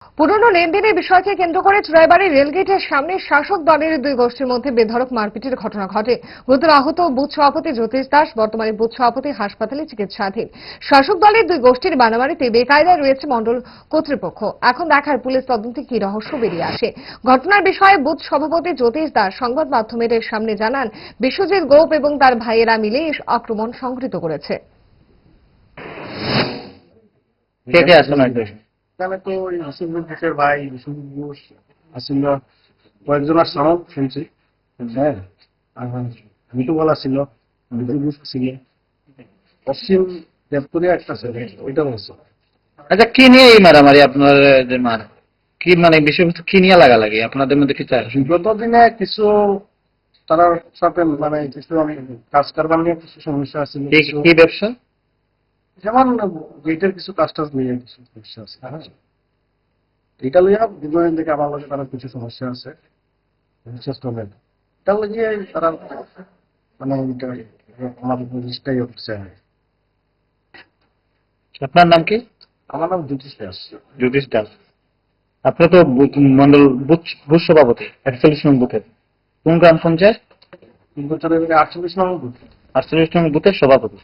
পুরনো লেনদেনের বিষয়কে কেন্দ্র করে চুরাইবাড়ি রেলগেটের সামনে শাসক দলের দুই গোষ্ঠীর মধ্যে বেধড়ক মারপিটের ঘটনা ঘটে। গুরুতর আহত বুথ সভাপতি জ্যোতিষ দাস বর্তমানে বুথ সভাপতি হাসপাতালে চিকিৎসাধীন। শাসক দলের দুই গোষ্ঠীর মারামারিতে বেকায়দায় রয়েছে মণ্ডল কর্তৃপক্ষ। এখন দেখার পুলিশ তদন্তে কি রহস্য বেরিয়ে আসে। ঘটনার বিষয়ে বুথ সভাপতি জ্যোতিষ দাস সংবাদ মাধ্যমের সামনে জানান, বিশ্বজিৎ গোপ এবং তার ভাইয়েরা মিলে এই আক্রমণ সংঘটিত করেছে। এখানে তো ওই হাসিনুর ঘোষের ভাই বিশ্বজিৎ ঘোষ আসছিল, কয়েকজনের সামক শুনছি। হ্যাঁ, আমি তো বলা ছিল, বিশ্বজিৎ ঘোষ ছিল, পশ্চিম দেবপুরিয়া একটা ছিল, ওইটা বলছে। আচ্ছা, কি নিয়ে এই মারামারি আপনাদের মার? কি মানে বিষয়বস্তু কি নিয়ে লাগালাগি আপনাদের মধ্যে? কি চাই বিগত দিনে কিছু তারা সাথে মানে কিছু কাজ কারবার নিয়ে কিছু সমস্যা আছে। কি ব্যবসা? যেমন গেটের কিছু কাজ টাজ নিয়ে কিছু সমস্যা আছে। হ্যাঁ, এটা লইয়া দীর্ঘদিন থেকে আমার লগে তারা কিছু সমস্যা আছে, বিশেষ করে এটা লইয়ে তারা মানে আমাদের জিনিসটাই হচ্ছে। আপনার নাম কি? আমার নাম জ্যোতিষ দাস। জ্যোতিষ দাস। আপনি তো মন্ডল বুথ সভাপতি ৪১ নং বুথের। কোন গ্রাম পঞ্চায়েত? 48 নম্বর। 48 নং বুথের সভাপতি।